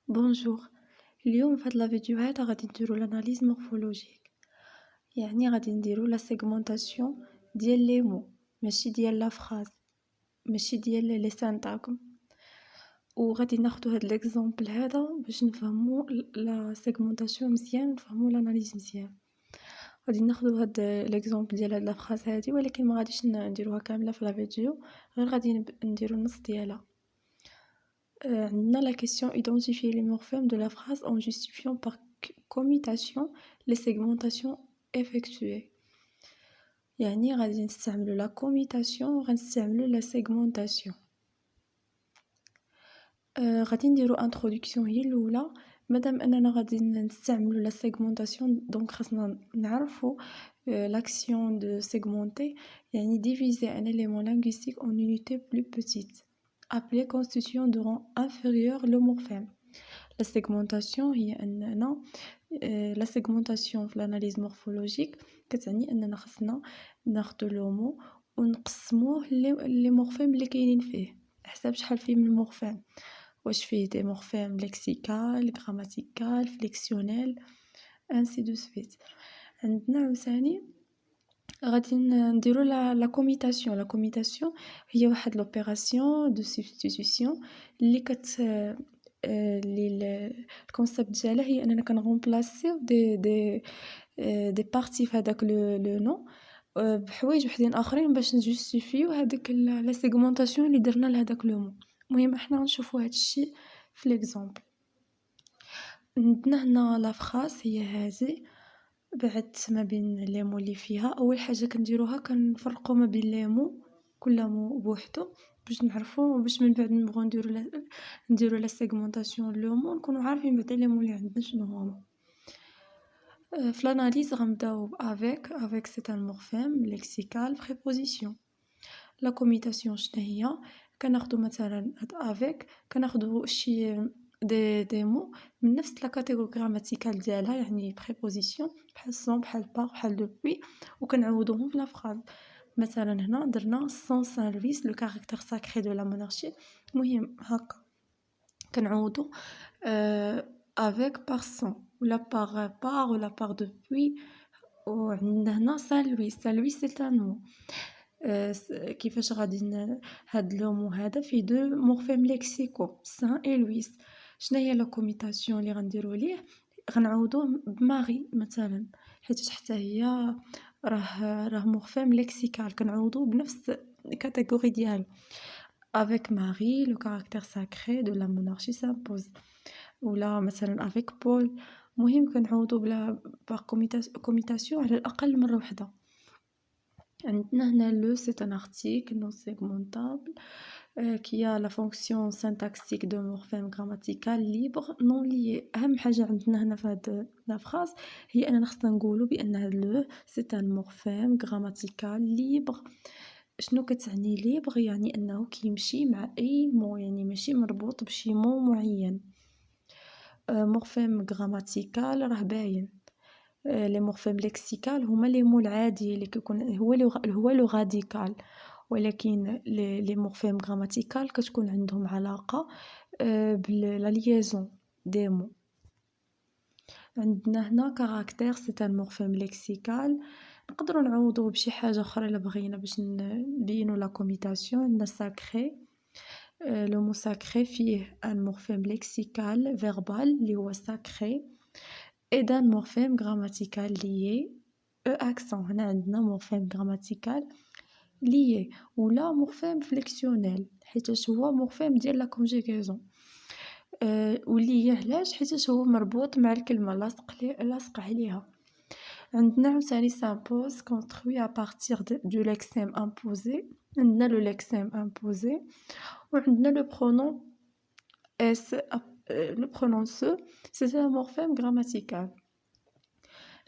بونجور. اليوم في هاد لا فيديو هذا غادي نديرو لاناليز مورفولوجيك، يعني غادي نديرو لا سيغمونطاسيون ديال لي مو، ماشي ديال لا فراز، ماشي ديال لي سانتاغم. وغادي ناخدو هاد ليكزامبل هذا باش نفهمو لا سيغمونطاسيون مزيان ونفهمو لاناليز مزيان. غادي ناخدو هاد ليكزامبل ديال هاد لا فراز هادي، ولكن ما غاديش نديروها كامله في لا فيديو، غير غادي نديرو النص ديالها. La question identifier les morphèmes de la phrase en justifiant par commutation les segmentations effectuées. يعني غادي نستعملوا la commutation وغنستعملوا la segmentation. غادي نديروا introduction هي الاولى. مادام اننا غادي نستعملوا la segmentation donc خاصنا نعرفوا l'action de segmenter يعني diviser un élément linguistique en unités plus petites appelée constitution de rang inférieur le morphème. La segmentation هي أننا la segmentation في l'analyse morphologique كتعني أننا خصنا ناخدو لو مو ونقسموه لي مورفيم اللي كاينين فيه حساب شحال فيه من مورفيم، واش فيه دي مورفيم لكسيكال غراماتيكال فليكسيونيل ainsi de suite. عندنا عاوتاني غادي نديرو لا كوميتاسيون. لا كوميتاسيون هي واحد لوبيراسيون دو سبستيتيوشن اللي الكونسيبت ديالها هي اننا كنغومبلاسيو دي بارتي في هذاك لو نو بحوايج وحدين اخرين باش نجوستيفيو هذيك لا سيغمونطاسيون اللي درنا لهذاك لو مو. المهم احنا غنشوفوا هذا الشيء في ليكزامبل. عندنا هنا لا فراس هي هذه، بعد ما بين لي مو اللي فيها اول حاجه كنديروها كنفرقوا ما بين لي مو، كل مو بوحدو باش نعرفوا، باش من بعد نبغوا نديروا لا سيغمونطاسيون لو مو نكونوا عارفين بعدا لي مو اللي عندنا شنو هما. في l'analyse غنبداو avec c'est un morphème lexical préposition. la commutation شنو هي؟ كناخذوا مثلا avec كناخذوا شي دي مو من نفس لا كاتيجوري غراماتيكال ديالها، يعني préposition بحال sans بحال par بحال depuis، وكنعوضوهم في لا فراز. مثلا هنا درنا sans service le caractère sacré de la monarchie، المهم هكا كنعوضو avec par sans ولا par ولا par depuis. وعندنا هنا سان سي تان مو. كيفاش غادي هاد لو مو هذا فيه دو مورفيم ليكسيكو سان اي لويس. شنو هي لا كوميتاسيون اللي غنديرو ليه؟ غنعوضوه بماري مثلا، حيت حتى هي راه مورفيم ليكسيكال، كنعوضوه بنفس الكاتيجوري ديالو. avec Marie le caractère sacré de la monarchie s'impose. ولا مثلا avec Paul. مهم كنعوضو بلا باغ كوميتاسيون على الاقل مره واحده. عندنا هنا لو سي ان ارتيكل نون سيغمونطابل qui a la fonction syntaxique de morphème grammatical libre non lié. اهم حاجه عندنا هنا في هاد لا فراز هي اننا خصنا نقولوا بان هاد لو سي ان مورفيم grammatical libre. شنو كتعني ليبر؟ يعني انه كيمشي مع اي مو، يعني ماشي مربوط بشي مو معين. مورفيم غراماتيكال راه باين. لي مورفيم ليكسيكال هما لي مو العادي اللي كيكون هو لو راديكال، ولكن لي مورفيم غراماتيكال كتكون عندهم علاقه بلا ليزون دي مو. عندنا هنا كاركتير سي ان مورفيم ليكسيكال، نقدروا نعوضوه بشي حاجه اخرى الا بغينا باش نبينوا لا كوميتاسيون. عندنا ساكري. لو مو ساكري فيه ان مورفيم ليكسيكال فيربال اللي هو ساكري et d'un morphème grammatical lié accent. هنا عندنا morphème grammatical lié ولا morphème flexionnel حيت هو morphème ديال la conjugaison. واللي علاش؟ حيت هو مربوط مع الكلمه لاصق عليها. عندنا عاوتاني s'impose construit à partir du lexème imposé. عندنا le lexème imposé وعندنا le pronom s. Le pronom se c'est un morphème grammatical.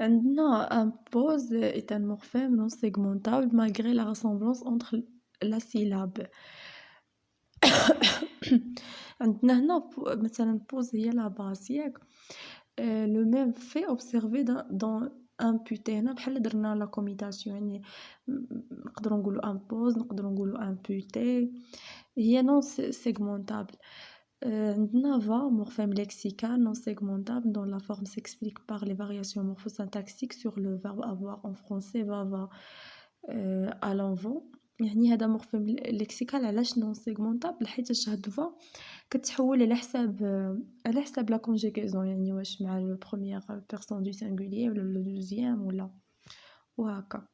عندنا impose est un morphème non segmentable malgré la ressemblance entre la syllabe. عندنا هنا مثلا pose هي la base ياك. le même fait observé dans imputé. هنا بحال درنا لا كوميتاسيون، يعني نقدروا نقولوا impose، نقدروا نقولوا imputé، هي non segmentable. عندنا va, morphème lexical non segmentable dont la forme s'explique par les variations morphosyntaxiques sur le verbe avoir en français va à l'envant. يعني هذا morphème lexical علاش non segmentable حيتاش هاد va كتحول على حساب la conjugaison يعني واش مع le première personne du singulier ولا le deuxième وهكا.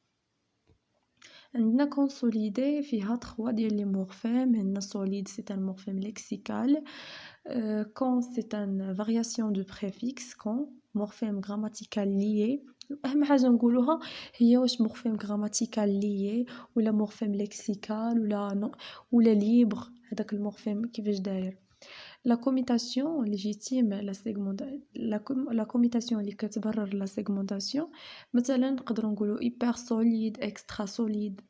عندنا consolidé فيها 3 ديال les morphèmes. عندنا solide c'est un morphème lexical. Quand c'est une variation de préfixe quand morphème grammatical lié. أهم حاجة نقولوها هي واش morphème grammatical lié ولا morphème lexical ولا libre. هذاك المورفيم كيفاش داير. La commutation légitime la commutation اللي كتبرر la segmentation. مثلا نقدروا نقولوا hyper solide extra solide.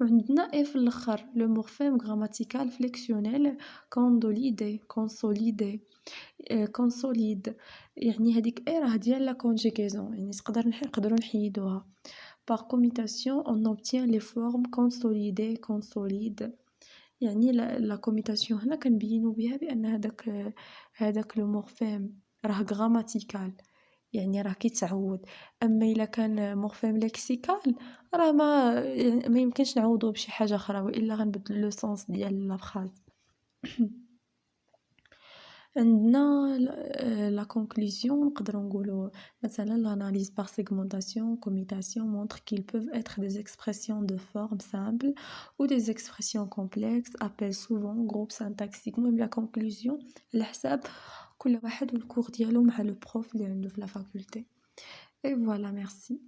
وعندنا في الاخر le morphème grammatical flexionnel consolidé consolide. يعني هذيك راه ديال la conjugaison يعني نقدروا نحيدوها. Par commutation on obtient les formes consolidées consolide. يعني la commutation هنا كنبينوا بها بان هذاك لو مورفيم راه غراماتيكال يعني راه كيتعود. اما الا كان مورفيم لكسيكال راه ما يمكنش نعوضوه بشي حاجه اخرى والا غنبدل لو سونس ديال لا فراز. عندنا la conclusion نقدروا نقولوا مثلا l'analyse par segmentation commutation montre qu'ils peuvent être des expressions de forme simple ou des expressions complexes appellent souvent groupe syntaxique. المهم la conclusion على حساب كل واحد والكور ديالو مع لو بروف اللي عنده في لا فاكولتي. et voilà merci.